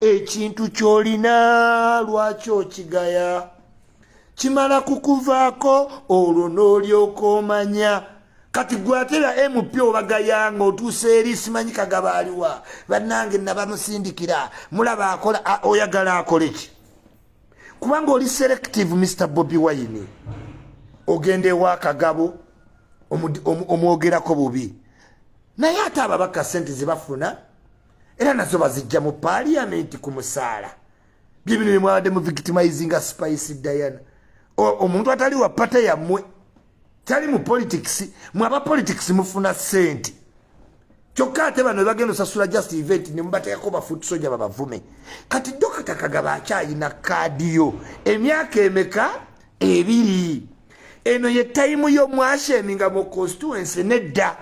ekintu kyolina lwaki okigaya kimala kukuvaako olwo n'olyoka omanya kati gwatera NUP obagaya ng'otuuse eri simanyi Kagaba aliwa bannange nabamusindikira mulaba akola oyagala akole ki kubanga oli selective Mr. Bobi Wine ogende wa Kagabo omwogerako bubi naye ate ababaka sente zebafuna era nazo bazijja mu parliament ku musaala byebino bimwabadde mu victimizing Spice Diana omuntu atali wa pata yammwe tali mu politics mwaba politics mufuna sente kyokka ate bano bagenda osasula just event ne mubateekako bafuuti soja babavume kati Dr. Kagaba akyalina kaadiyo emyaka emeka ebiri eno ye time yo mwasheminga mu constituency nedda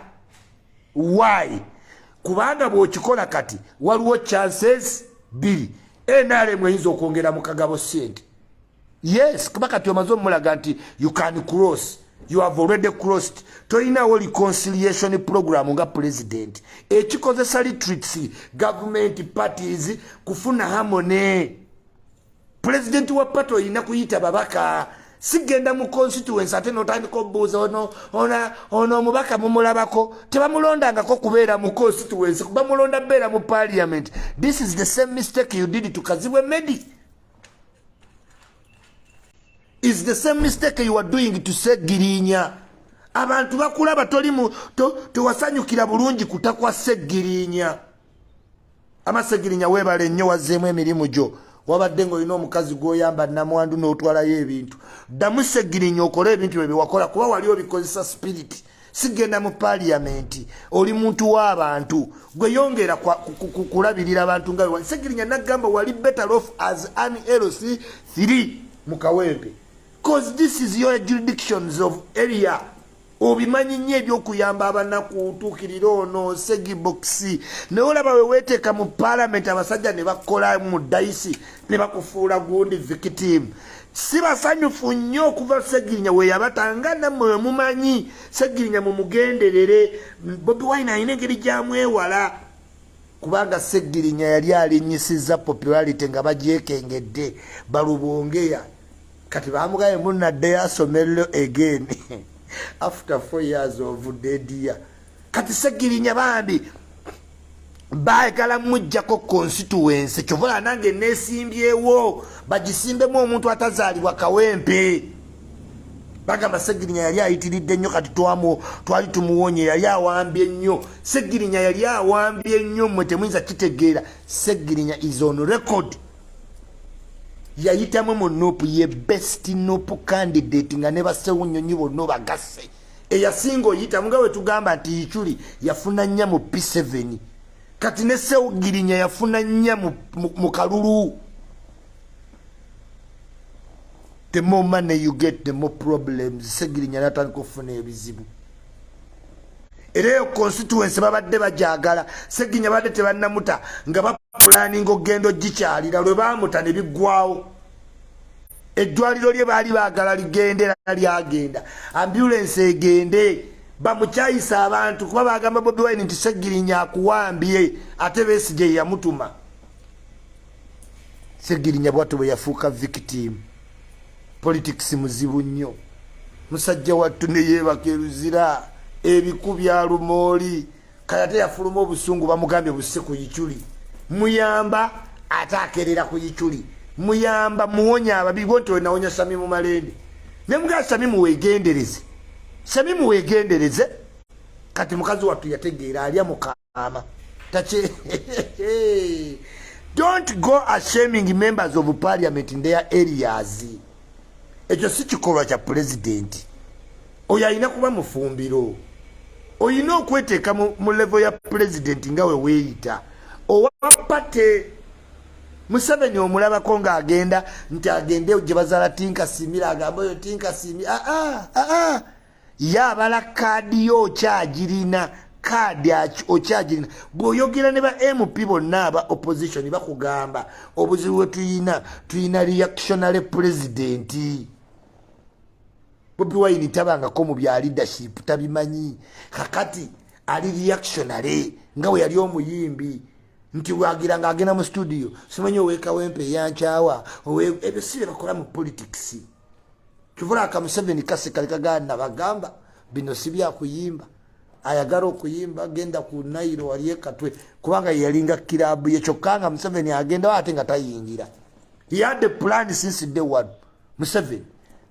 why kubanga bw'okikola kati waliwo chances biri NRM eyinza okwongera mu Kagabo sente yes kuba kati omaze omulaga nti you can cross you have already crossed toyinawo reconciliation program nga president ekikozesa retreats government parties kufuna harmony president wa party oyina kuyita babaka sigenda mu constituency ate notandika obuuza ono omubaka mumulabako tebamulondangako kubeera mu constituency kuba mulonda beera mu parliament. This is the same mistake you did to Kazibwe Medi. Is the same mistake you are doing to Segirinya. Abantu bakulaba toli mu tewasanyukira bulungi kutakwa Segirinya. Ama Segirinya webale nnyo wazeemu emirimu gyo. Wabadde ng'olina omukazi gw'oyamba namwandu n'otwalayo ebintu ddamu Segirinya okole ebintu bye wakola kuba wali obikozesa spirit sigenda mu parliament oli muntu w'abantu gwe yongera kulabirira abantu nga Segirinya nagamba wali better off as an LC3 mu Kawempe because this is your jurisdictions of area obimanyi nnyo ebyokuyamba abanaku utuukirira ono Segiboxi ne olaba we weeteeka mu parliament abasajja ne bakola mu dayisi ne bakufuula gundi victim si basanyufu nnyo okuva Segirinya we yabatanga nammwe mumanyi Segirinya mumugenderere Bobi Wine alina engeri gyamwewala kubanga Segirinya yali alinyisiza popularity nga bagyekengedde balubongeya kati bamugaye munnadde yasomero again after 4 years of dead year kati Segirinya bambi baagala mujjako constituency kyovula nange nesimbyewo bagisimbemu omuntu atazaalibwa Kawempe bagamba Segirinya yali ayitiridde nnyo kati twali tumuwonye yali awambye nnyo Segirinya yali awambye nnyo mmwe temuyinza kitegeera Segirinya is on record yayitamu mu NUP ye best NUP candidate nga ne basewunyonyi bonna bagase eyasinga oyitamu nga we tugamba nti Ichuli yafuna nnya mu P7 kati ne Segirinya yafuna nnya mu Kalulu. The more money you get the more problems. Segirinya natandika okufuna ebizibu era eyo constituency babadde bajagala Segirinya badde tebannamuta nga bapulaninga ogenda ogikyalira lwe bamuta ne biggwawo eddwaliro lye baali baagala ligendera lyagenda ambulance egende bamukyayisa abantu kuba bagamba Bobi Wine nti Segirinya akuwambye ate Besigye yamutuma Segirinya bwatyo bwe yafuuka victim politics muzibu nnyo musajja wattu ne yeebaka eruzira ebiku bya lumooli kayate yafuluma obusungu bamugambye busse ku Ichuli muyamba ate akerera ku Ichuli muyamba muwonya ababi bonto wenawonya Samimu Malende ne mga Samimu wegendereze kati mukazi wattu yategeera alya mukama tache don't go ashaming members of parliament in their areas. Ekyo si kikolwa kya president oyo alina kuba mufumbiro oyina okweteeka mu level ya president nga we weeyita owapate Museveni omulabako nga agenda nti agende gye bazaala Tinkasimira agamba oyo Tinkasimira yabala kaadi yo okyagirina kaadi okyagirina bw'oyogera ne ba MP bonna aba opposition bakugamba obuzibu bwe tuyina reactionary president. Bobi Wine tabangako mu bya leadership tabimanyi kakati ali reactionary nga we yali omuyimbi nti wagira nga agenda mu studio simanyi oweka wempe yanchawa ebyo si bakola mu politics kivula ka Museveni kase kali kaganda bagamba bino si bya kuyimba ayagala okuyimba genda ku Nairo waliye katwe kubanga yalinga kilabu ye chokanga Museveni agenda ate nga tayingira. He had the plan since day one. Museveni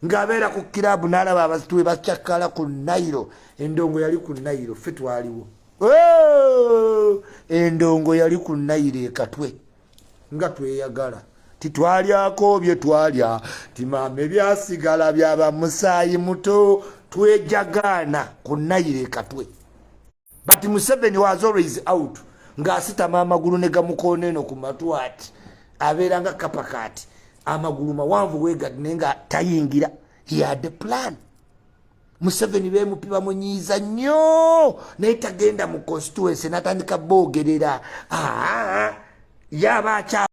ngabera ku kilabu nalaba abatuwe bachakala ku Nairo endongo yali ku Nairo fetu aliwo endongo yali ku Nairo katwe nga tweyagala titwalyako bye twalya timame byasigala byaba musayi muto twejagana ku Nairo katwe. But Museveni was always out nga asita amagulu ne gamukone no ku matwati abera nga kapakati amagulu mawanvu wegadde nga tayingira. He had the plan. Museveni bemupiba munyiza nnyo naye tagenda mu constituency natandika boogerera yaba